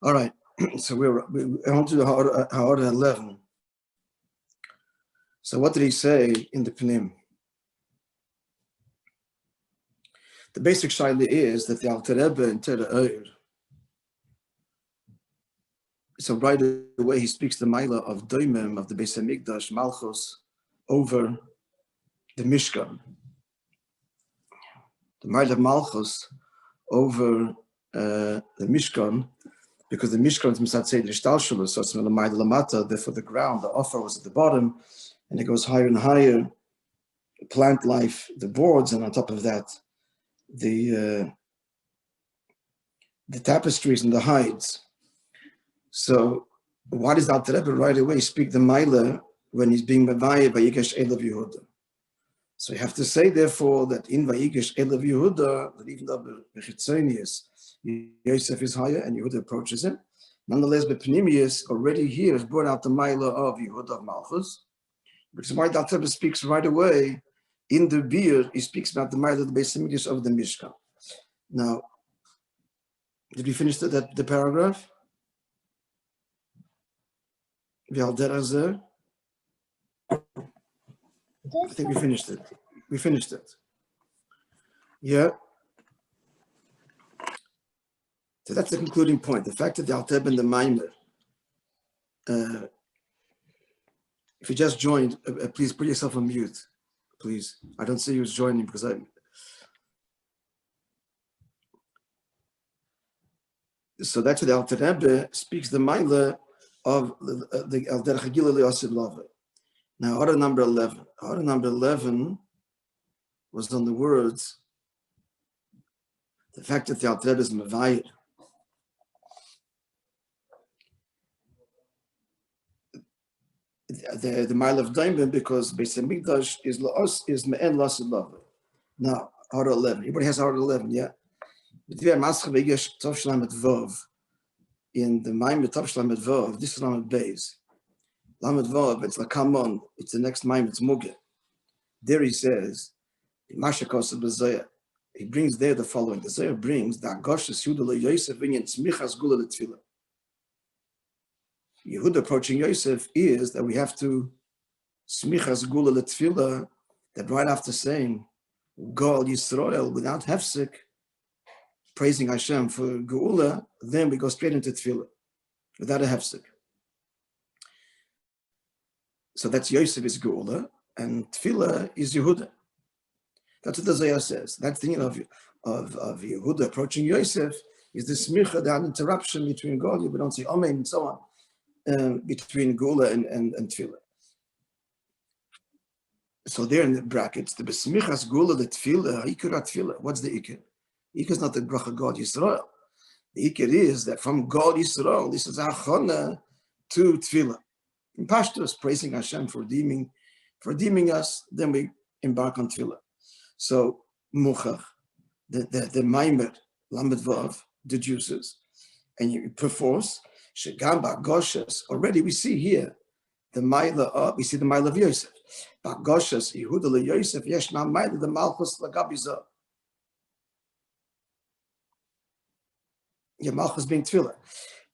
All right, so we're on to the Ha'ara 11. So what did he say in the Pnim? The basic shaila is that the Alter Rebbe in Tereh Oyer, so right away he speaks the Maila of Doimim, of the Beis HaMikdash, Malchus, over the Mishkan. The Maila of Malchus over the Mishkan, because the Mishkan is Misat Seder Shtalshulus, so it's Maila Lamata, therefore the ground, the offer was at the bottom, and it goes higher and higher, plant life, the boards, and on top of that, the tapestries and the hides. So why does Alter Rebbe right away speak the Maila when he's being Mavayeh by Yigash Elav Yehuda? So you have to say, therefore, that in Vayigash Elav Yehuda, that even though Bechitzonius, Yosef is higher and Yehuda approaches him, nonetheless, Bepnimius already here has brought out the Maila of Yehuda of Malchus, which is why Alter Rebbe speaks right away. In the beer, he speaks about the Maila of the Beis HaMikdash of the Mishkan. Now, did we finish the paragraph? I think we finished it. We finished it. Yeah. So that's the concluding point. The fact that the Alter Rebbe and the Maimer, if you just joined, please put yourself on mute. Please. I don't see you as joining because So that's what the Alter Rebbe speaks the Maila of the Al Derech Hagila Li'asid Lava. Now, order number 11. Order number 11 was on the words, the fact that the Alter Rebbe is Mavayir. The mile of Daimon, because Beis HaMikdash is Me'en Lasid Lava. Now, order 11. Everybody has order 11, yeah? In the Maimon Tov Shelamed Vov, this is Lamed Beis. Lamed Vov, it's Lakamon, it's the next Maimon, it's Mugeh. There he says, he brings there the following. The Zohar brings the Agoshes Yehuda Yosef Vinyan Tzmichas Gula L'Tfilah. Yehuda approaching Yosef is that we have to Smichas Gula L'Tfilah, that right after saying Gol Yisrael without Hefsek, praising Hashem for Geula, then we go straight into Tfilah without a Hefsek. So that's Yosef is Geula, and Tfilah is Yehuda. That's what the Zohar says. That's the thing of Yehuda approaching Yosef is the smicha, that interruption between Geula, we don't say Amen and so on, between Geula and Tfilah. So there in the brackets, the besmichas Geula, the Tfilah, Ikurat Tfilah. What's the Ikir? Ikir is not the bracha God Yisrael. The Ikir is that from God Yisrael, this is Achana to Tfilah. In Pashtus, praising Hashem for redeeming us, then we embark on Tfilah. So Muchach, the Maimer, Lamed Vav, deduces, and you perforce, Shegamba, Goshes, already we see here the Maila of, we see the Maila of Yosef. But Goshes, Yehuda le Yosef, Yeshna Maila, the Malchus Lagabizah. Yeah, Malchus being Tfilah,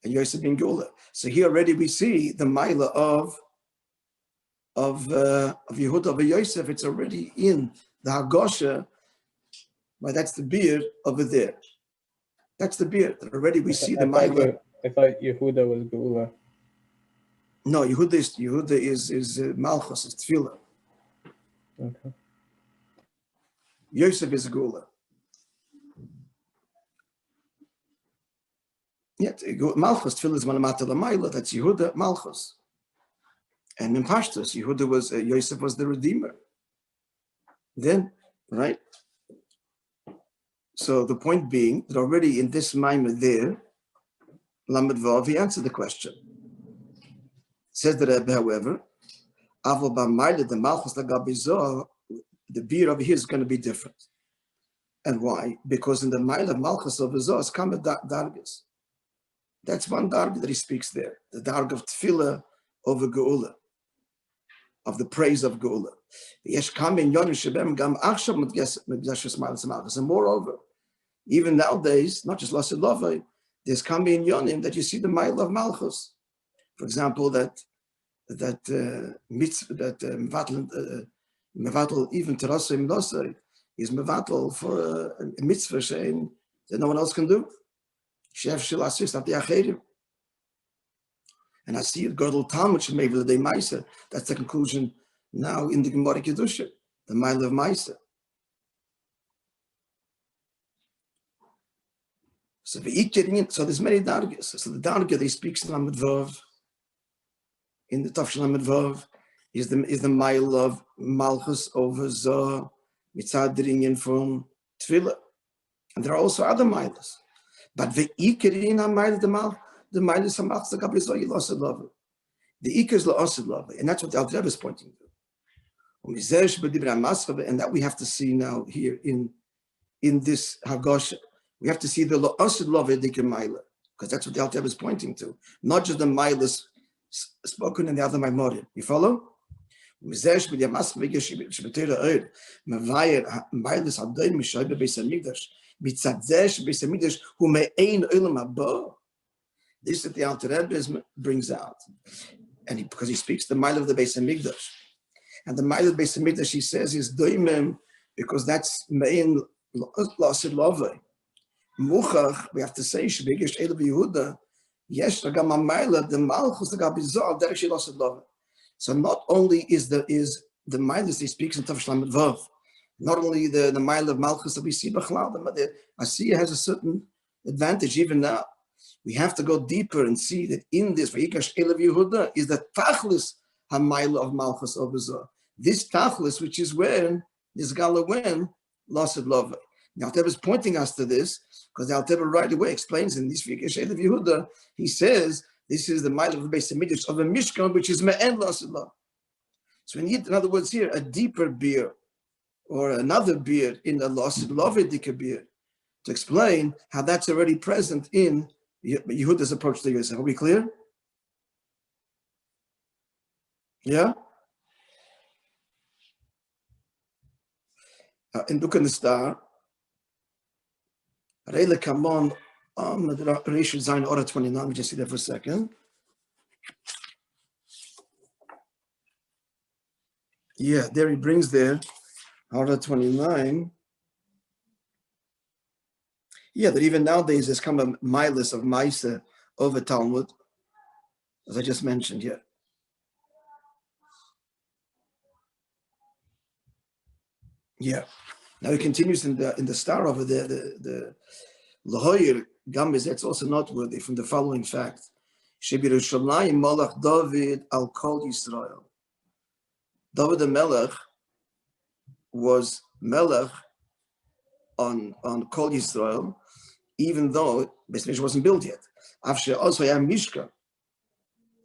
and Yosef being Geula. So here already we see the Maila of Yehuda of Yosef. It's already in the Hagosha, but that's the beard over there. That's the beard. Already we see the Maila. I thought Yehuda was Geula. No, Yehuda is Malchus, is Tfilah. Okay. Yosef is Geula. Yet Malchus, Tfilah is Manamata Lamaila, that's Yehuda, Malchus. And in Pashtus, Yehuda was, Yosef was the Redeemer. Then, right? So the point being that already in this Maimah there, Lamed Vav, he answered the question. Says the Rebbe, however, Aval B'Maila, the Malchus Lagabizoh, the beer over here is going to be different. And why? Because in the Maila of Malchus of Zoh is Kamed Dargas. That's one darg that he speaks there, the darg of Tfilah over Geula, of the praise of Geula. And moreover, even nowadays, not just Lasid Lavai, there's coming in Yonim that you see the mile of Malchus. For example, mevatel even Terasim Nosai is mevatel for a mitzvah saying that no one else can do. Chef shel assist at the acherim. And I see it Godel Talmud maybe the day Maisa. That's the conclusion now in the Gemara Kedusha, the mile of Maisa. So there's many dargas. So the darga that he speaks in Lamed Vav, in the Tafshel Lamed Vav, is the mile of Malchus over Zoh, Mitzad Dringen from Tefillah. And there are also other miles. But the Ikerin mile, the mile is Malchus, the Gabriel lost love. The Iker is lost love. And that's what the Alter Rebbe is pointing to. And that we have to see now here in this Hagosha. We have to see the lo'asid love edike mile, because that's what the Alter Rebbe is pointing to. Not just the mile is spoken in the other Maimorim. You follow? Mizesh with Yamas Vigesh Shebetera Eid, Mavayer Miles Adai Mishabe Besamigdash, Mitzadzesh Besamigdash, who may ain Ulam Abba. This is what the Alter Rebbe brings out. And because he speaks the mile of the Besamigdash. And the mile of the Besamigdash, he says, is Doimem, because that's main lo'asid love. Muchach, we have to say, Vigesh Ela Yehuda, Yesh Ragam Amayla, the Malchus, the Gabizal, that actually lost love. So not only is the Milas he speaks in Tav Shlam Vav, not only the mile of Malchus that we see Bachlal, but the Asiya has a certain advantage even now. We have to go deeper and see that in this Vigesh Ela Yehuda is the Tachlis HaMayla of Malchus over Zoh. This Tachlis, which is when, this Gala when, lost love. The Alter Rebbe is pointing us to this because the Alter Rebbe right away explains in this Vigesh Ela Yehuda, he says this is the mile of the Beis HaMikdash of a Mishkan, which is Me'en Lasid Love. So we need, in other words, here a deeper beer or another beer in the Lasid Love Edika beer to explain how that's already present in Yehuda's approach to Yosef. Are we clear? Yeah. In Dukan the Star. Reile come on the Reish Zayin Order 29. We just see that for a second. Yeah, there he brings there Order 29. Yeah, that even nowadays there's come a milas of Maisa over Talmud, as I just mentioned. Yeah. Yeah. Now he continues in the star over there. The Lahoyer Gambis, that's also noteworthy from the following fact. Shebirushalayim Malach Dovid al Kol Yisrael. Dovid the Melech was Melech on Kol Yisrael, even though Beis Mikdash wasn't built yet. After also Mishkan,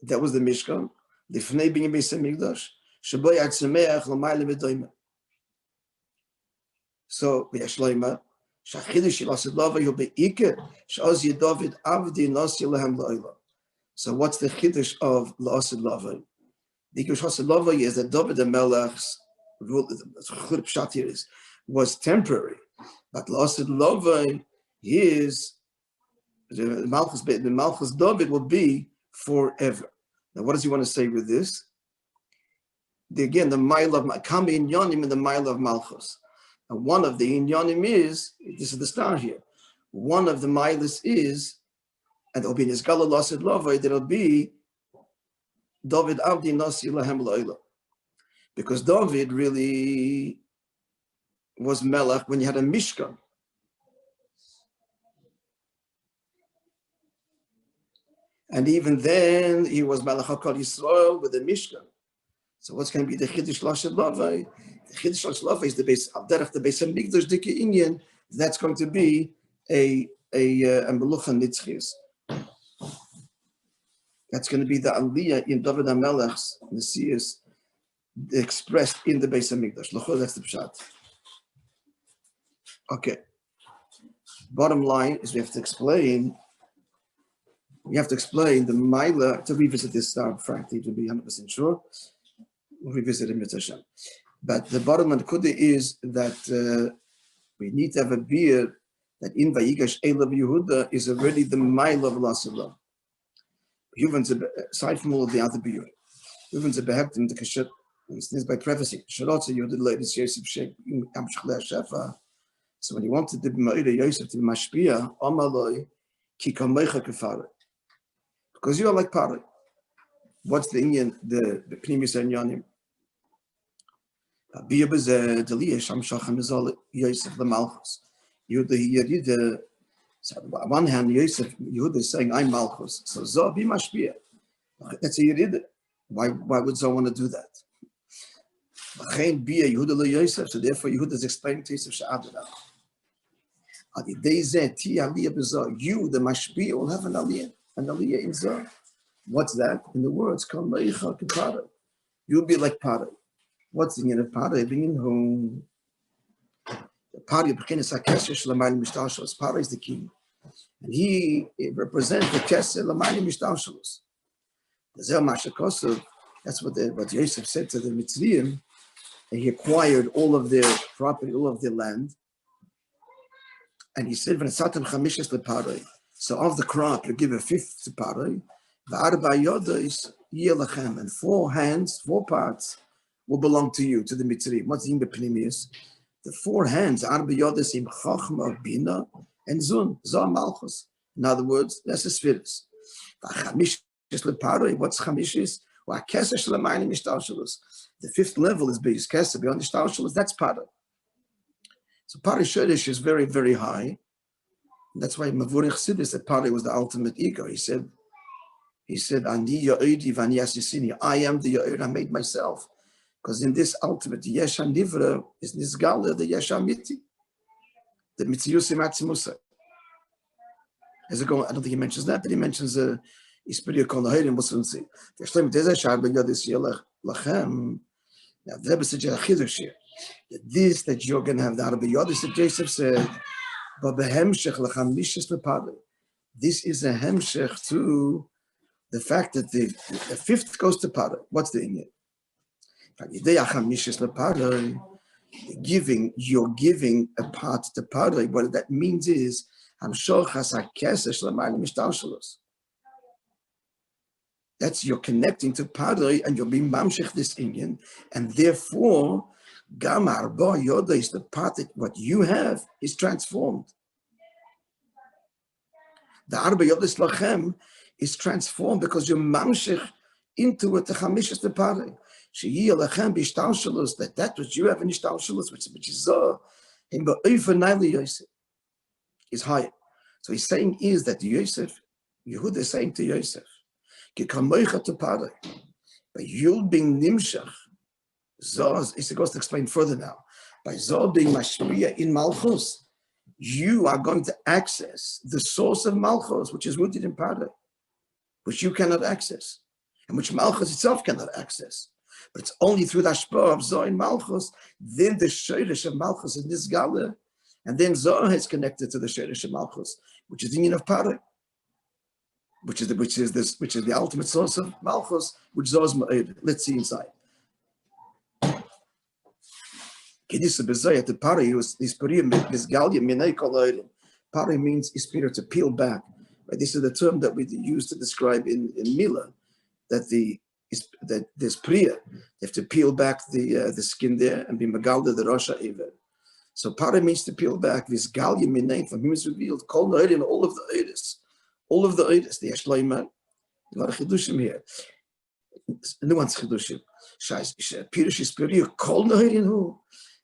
that was the Mishkan. The Fnei being Beis Mikdash. Shebo Yatzemeach L'mayle V'doyme. So V'yashloima. Shachidish Lasid Lava you'll be Iker. Shaz Dovid Avdi Nasi Lehem La'ila. So what's the Chiddush of Lasid Lava? The Chiddush Lasid Lava is that Dovid the Melech's rule, the Pshat here is, was temporary, but Lasid Lava is the Malchus Dovid will be forever. Now, what does he want to say with this? Again, the mile of Kami Inyanim and the mile of Malchus. And one of the Inyanim is, this is the star here, one of the miles is, and it will be in his Gala Lasid Lava, that it will be Dovid Avdi Nasi Lahem La'ila. Because Dovid really was Melech when you had a Mishkan. And even then, he was Melech HaKol Yisrael with the Mishkan. So what's going to be the Chiddush Lasid Lava? The Chiddush Lasid Lava is the base of the Beis HaMikdash Dike Inyan. That's going to be a Melucha Nitzchis. That's going to be the Aliyah in David HaMelech's Messias expressed in the Beis HaMikdash. That's the Pshat. Okay. Bottom line is we have to explain the Maila, to revisit this star, frankly, to be 100% sure. We'll revisit it with Hashem. But the bottom line is that we need to have a beer that in Vigash Elav Yehuda is already the mile of Lasavla. Aside from all of the other Biyur, Yuvan's a behektim the Kashet, and it's by prophecy. Shalotza Yudid latest Yosef Sheikh Amshchle Shefa. So when he wanted the Ma'ida Yosef to be Mashpia, Amaloi, Ki Kamecha Kefare. Because you are like Pare. What's the Indian, the Pnimis Enyanim? Biyah Bezeh, Deliyah, Sham Shachem Izol, Yosef, the Malchus. Yehuda, so on one hand, Yosef, Yehuda is saying, I'm Malchus. So Zoh, be Mashpia. That's a Yehuda. Why would Zoh want to do that? So therefore, Yehuda is explaining to Yosef Sha'adada. You, the Mashpia, will have an aliyah in Zoh. What's that? In the words, you'll be like Pare. What's the meaning of Pare? Being home. Pare is the king. And he represents the Kesser L'mayli Mishtalshalos. That's what Yosef said to the Mitzrayim. And he acquired all of their property, all of their land. And he said, so of the crop, you give a fifth to Pare. And 4 hands, 4 parts will belong to you, to the Mitzrayim. What's the Pnimius? The 4 hands, Arba Yodasim Chachma, Bina, and Zun, Zah Malchus. In other words, that's the spheres. What's Chamishis? The 5th level is Beis Kesser, beyond the Shtalshalos, that's Pare. So Pare Shodesh is very, very high. And that's why Mavurich Chassidus said Pare was the ultimate ego. He said, Ani Ya'odi Vani Asisini, I am the Ya'od, I made myself. Because in this ultimate Yesh HaNivra is Nizgala, the Yesh HaMiti, the Mitziyusim Atzimusa. I don't think he mentions that, but he mentions Ispiria Kol Nahirim Musunsi. Now, the Rebbe said, this that you're going to have the Rabbi Yodis that Joseph said, but this is a hemshech to the fact that the 5th goes to Pare. What's the Indian? You're giving a part to Pare. What that means is, that's you're connecting to Pare and you're being mamshech this Indian, and therefore, Gam Arba Yoda is the part that what you have is transformed. The Arba Yoda Lachem is transformed because you're mamshech into it, the Chamishas the Pare. Shehi Lachem b'Ishtalshalos, that which you have in Ishtalshalos, which is in the Oifenayli Yosef, is higher. So he's saying is that Yosef, Yehuda is saying to Yosef, Kikamoicha to Pare, by you being Nimshach, Zoh, he goes to explain further now. By Zoh being Mashpia in Malchus, you are going to access the source of Malchus, which is rooted in Pare, which you cannot access, and which Malchus itself cannot access. But it's only through the Ashpah of Zoh in Malchus, then the Shirish of Malchus in this Gala, and then Zoh is connected to the Shirish of Malchus, which is the union of Pare, which is the ultimate source of Malchus, which Zoh is Ma'ed. Let's see inside. Pare means ispira, to peel back. Right? This is the term that we use to describe in Mila, that there's priya. You have to peel back the skin there and be magalda the Rosha Ever. So Pare means to peel back. This galya minay, from him is revealed kol na'erin, all of the oides, the Yeshloima. A lot of chidushim here. Nuance chidushim. Pirush is priya kol na'erin hu.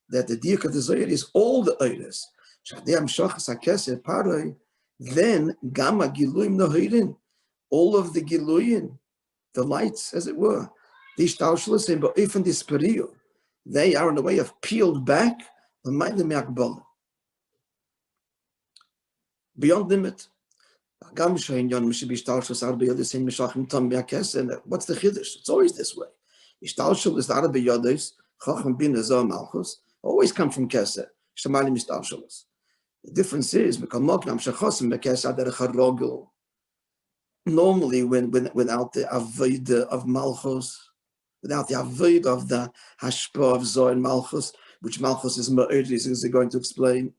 That the diak of the Zohar is all the oides. Then gamma giluim na'erin, all of the giluim, the lights, as it were, these Ishtalshalos, but even this period, they are in a way of peeled back beyond limit. What's the chiddush? It's always this way. Ishtalshalos, the Arba Yodos, Chacham bin Zoh Malchus, always come from Kesser. The difference is, normally, without the Avodah of Malchus, without the Avodah of the Hashpah of Zoh and Malchus, which Malchus is Ma'ed, is going to explain.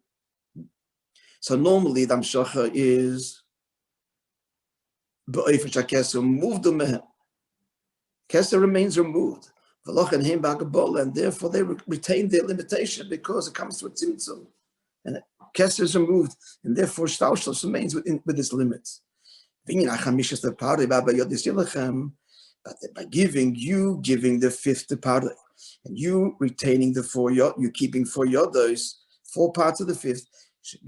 So normally the Amshacha is Ba'ofen Shakesser moved the mehem. Kesser remains removed. And therefore they retain their limitation because it comes to a tzimtzum. And Kesser is removed, and therefore Shtaushlos remains with its limits. But by giving the fifth to Parah, and you retaining the four yod, you keeping four yodos, 4 parts of the fifth. So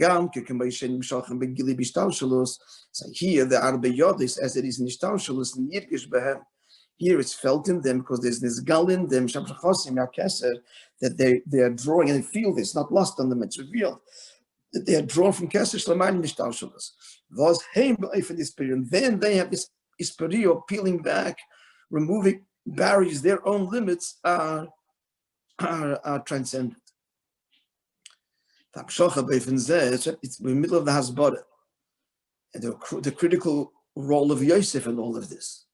here the arba yodis, as it is in Ishtaushalos, and Yirgish behem. Here it's felt in them because there's this gal in them, that they are drawing, and they feel this, not lost on them, it's revealed that they are drawn from Keser Shlamain Mishtaushalos. Was heim for this period. Then they have this isperio peeling back, removing barriers, their own limits are transcended. It's in the middle of the Hasbara. And the critical role of Yosef in all of this.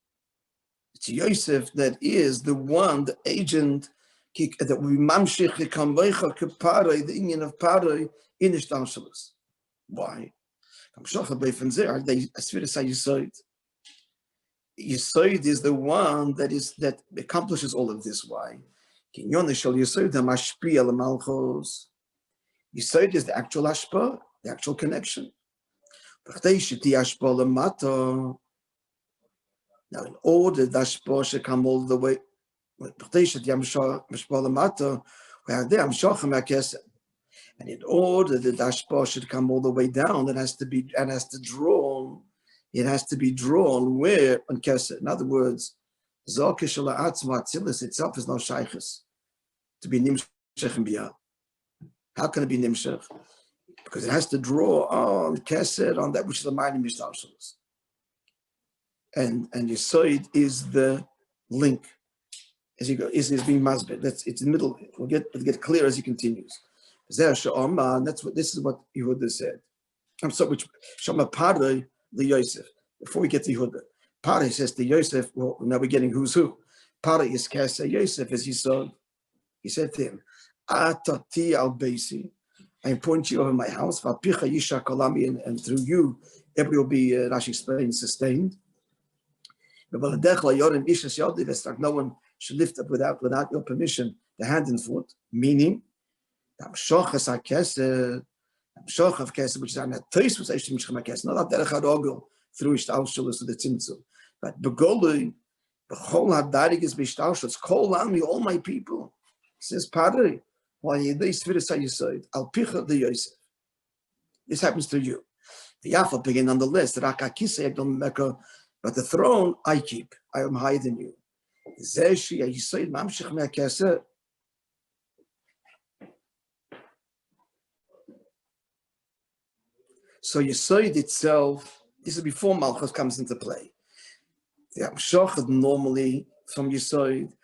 It's Yosef that is the one, the agent, that we mamshich the union of Paroi in the Ishtaushalos. Why? Yisoid is the one that accomplishes all of this. Why? Yisoid is the actual ashpa, the actual connection. Now, in order that ashpa should come all the way, and in order that the ashpa should come all the way down, it has to be drawn where on Kesed. In other words, Atzilus itself is no shaykhis to be nimshach and biyah. How can it be nimshach? Because it has to draw on Kesed, on that which is the mind of Mishtaushalos. And Yisoid is the link. As you go, is being masbet. It's in the middle. We'll get clear as he continues. This is what Yehuda said. I'm sorry, which Shama Paroi the Yosef. Before we get to Yehuda, Paroi says to Yosef. Well, now we're getting who's who. Paroi is Kasa. Yosef is Yisod. He said to him, "Atati al beisi. I appoint you over my house. V'alpicha yisha kolami, and through you, everybody will be Rashi explains sustained. No one should lift up without your permission the hand and foot. Meaning, the amshoch of kesed, which is an ateis was actually kesed, not that derech through Ishtaushalos of the tzimtzum, but begolui b'chol hadarig is b'Ishtaushalos kol ami, all my people. Says Padre, while yedei sfiris hayisoid al picha the Yosef. This happens to you. The Yafal begin on the list. But the throne I keep. I am higher than you. So Yisoid itself, this is before Malchus comes into play. The Amshach normally from Yisoid,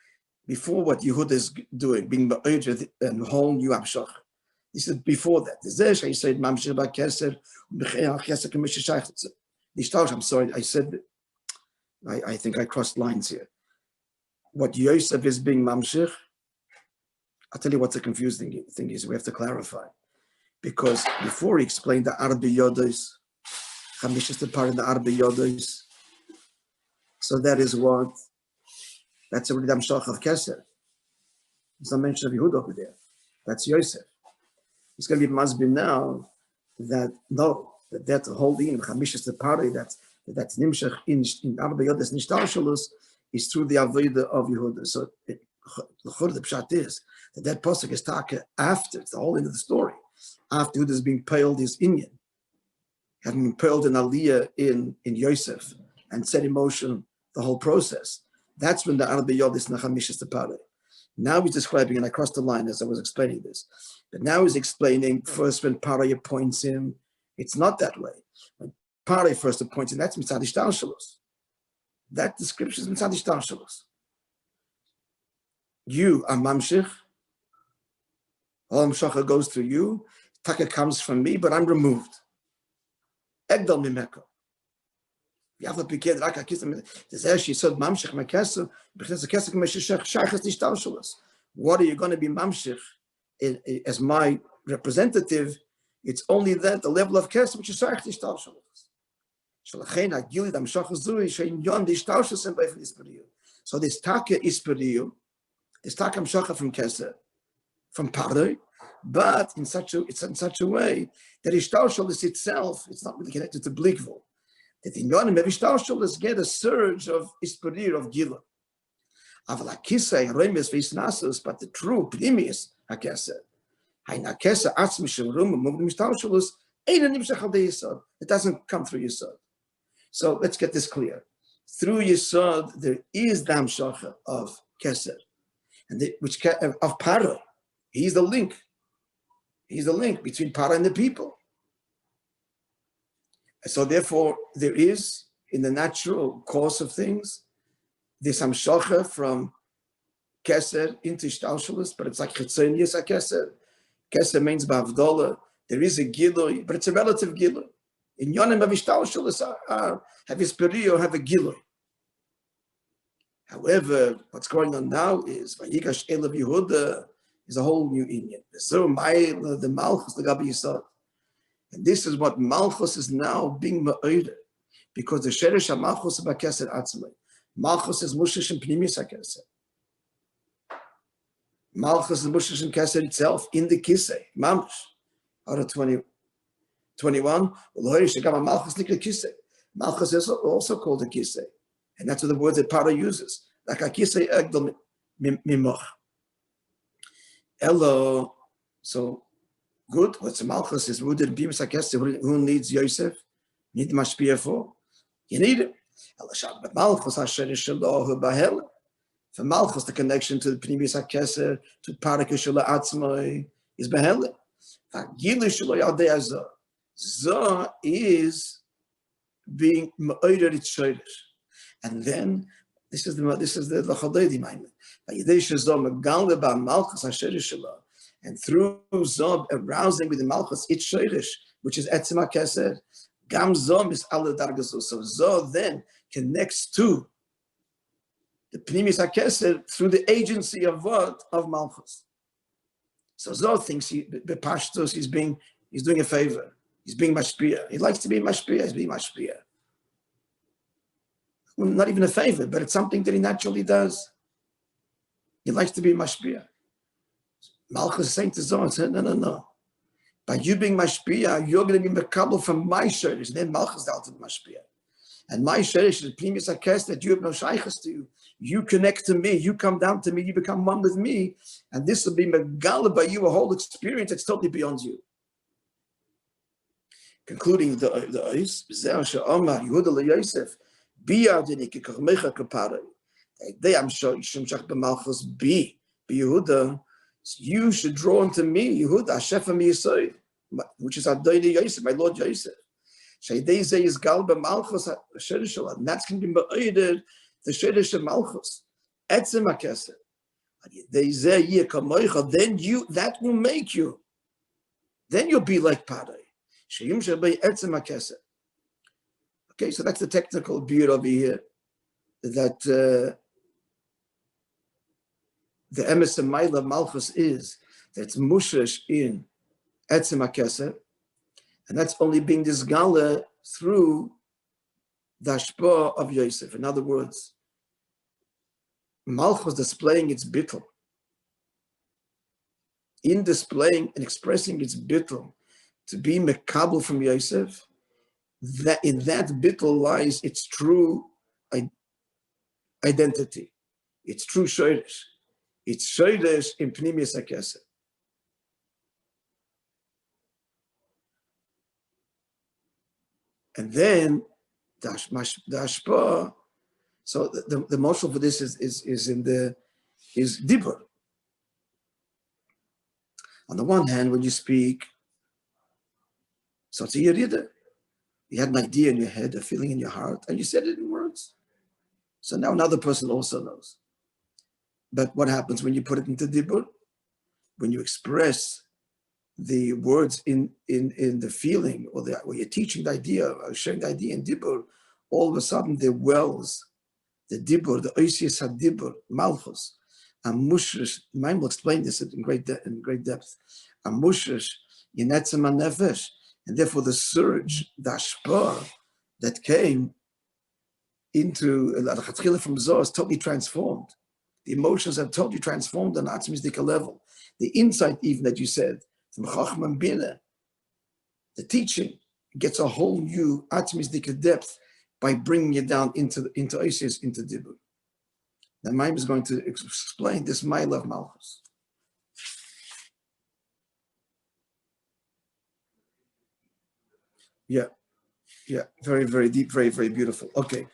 before what Yehuda is doing, being Ba'ojet and the whole new Amshach. This is before that. I'm sorry, I think I crossed lines here. What Yosef is being mamshich, I'll tell you what the confusing thing is. We have to clarify. Because before he explained the arba yodos, Chamish is the part of the arba yodos. So that is what, that's already the Amshach of Keser. There's no mention of Yehuda over there. That's Yosef. It's going to be Masbin now that no, that whole thing of Chamish is the party that's nimshach in Arba Yodes Nishtaushalos is through the Avodah of Yehuda. So the pshat is that pasuk is taka after, it's the whole end of the story. After Yehuda is being peiled his Inyan, having been peiled in Aliyah in Yosef and set in motion the whole process. That's when the Arba Yodes Nachamish is the party. Now he's describing, and I crossed the line as I was explaining this, but now he's explaining first when Paroi appoints him, it's not that way. When Paroi first appoints him, that's Mitzad Ishtaushalos. That description is Mitzad Ishtaushalos. You are Mamshich, all Mshacha goes through you, Taka comes from me, but I'm removed. Egdal Mimeko. What are you going to be mamshich as my representative It's only then the level of Keser, which is Sarach Ishtalshalos. Shalachin Agili Dam Shachazui Shein Yon Ishtalshas and Beifin Isperiyu. So this Taka Isperiyu, this Taka Mshacha from Keser, from Paroi, but it's in such a way that Ishtalshalos itself, it's not really connected to Blikvul. That in Yonim of Ishtalshalos get a surge of Isperiyu, of Gila. Aval HaKisei Remes V'Isnasus, but the true Pnimius HaKeser, it doesn't come through Yisod. So let's get this clear. Through Yisod, there is the Hamshacha of Keser, and of Para. He's the link. He's the link between Para and the people. And so therefore, there is, in the natural course of things, this Hamshacha from Keser into Ishtalshalos, but it's like Chetzonius HaKeser. Keser means Bavdola. There is a Gilui, but it's a relative Gilui. In Yonim of Ishtalshalos have Isperiyu, have a Gilui. However, what's going on now is Vigash Elav Yehuda is a whole new Indian. So the Malchus, the Gabi Yisod. And this is what Malchus is now being ma'oder, because the Sheresh HaMalchus of HaKeser Atzmai. Malchus is Mushish and Pnimis HaKeser. Malchus is Mushish and Keser itself in the Kisei, Mamash. Out of 21, Malchus is also called a Kisei. And that's what the word that Para uses. Like a Kisei Egdol Mimoch. Elo, so good. What's Malchus is rooted in Bimus HaKeser. Who needs Yosef? Need Mashpia for? You need it. But Malchus HaSherish Shalohu Bahel. For Malchus, the connection to the Pnimis HaKeser, to Parakah Shelo Atzmai, is Behele. Gilu Shelo Yadei Azah. Zah is being Ma'oder its Shorish. And then, this is the L'Chaledi Maimon. Vayidei Shezah Megaleh Ba Malchus HaSherish Shelo. And through Zah arousing with the Malchus its Shorish, which is Etzem HaKeser, Gam Zah is Ale Dargazu. So Zah then connects to the Pnimis HaKeser through the agency of what? Of Malchus. So Zohar thinks Bepashtos, he's doing a favor. He's being Mashpia. He likes to be Mashpia, he's being Mashpia. Well, not even a favor, but it's something that he naturally does. He likes to be Mashpia. Malchus is saying to Zohar, no. By you being Mashpia, you're going to be Mekabel from my shirish. And then Malchus is the ultimate Mashpia. And my shirish is Pnimis HaKeser, that you have no shaykhs to you. You connect to me, you come down to me, you become one with me, and this will be megala by you, a whole experience that's totally beyond you. Concluding the Ois, Yehuda LeYosef, Biyadini Kekachmecha Kapara. They am Shemshach B'Malchus Bi Yehuda. You should draw unto me, Yehuda, Hashefa Miyasoy, which is Adoni Yosef, my Lord Yosef. Shaydei Zeh is Gal B'Malchus Sherish, and that's going to be ma'oder the Sheresh of Malchus, Etzem HaKeser. Then that will make you. Then you'll be like Paray. Sheyum Shabay Etzem HaKeser. Okay, so that's the technical beauty over here. That the Emes and Maila Malchus is that's Mushash in Etzem HaKeser, and that's only being disgala through the Ashpa of Yosef. In other words, Malchus displaying its bittul. In displaying and expressing its bittul to be mekabel from Yosef, that in that bittul lies its true identity, its true shoyresh. It's shoyresh in Pnimis HaKeser. And then the Ashpa. So the motion for this is dibur. On the one hand, when you speak, so it's a yerida. You had an idea in your head, a feeling in your heart, and you said it in words. So now another person also knows. But what happens when you put it into dibur? When you express the words in the feeling, or you're teaching the idea, or sharing the idea in dibur, all of a sudden there wells the dibur, the oisius hadibur, malchus, and mushrish. Maimon will explain this in great depth. And mushrish Yenetzem HaNefesh. And therefore the surge, the ashpah that came into Al-Khatchila from Zohar is totally transformed. The emotions are totally transformed on Atzmisdika level. The insight even that you said, from Chacham and Bina, the teaching gets a whole new Atzmisdika depth by bringing you down into Isis, into Dibur. The Maim is going to explain this Mail of Malchus. Yeah, very, very deep, very, very beautiful. Okay.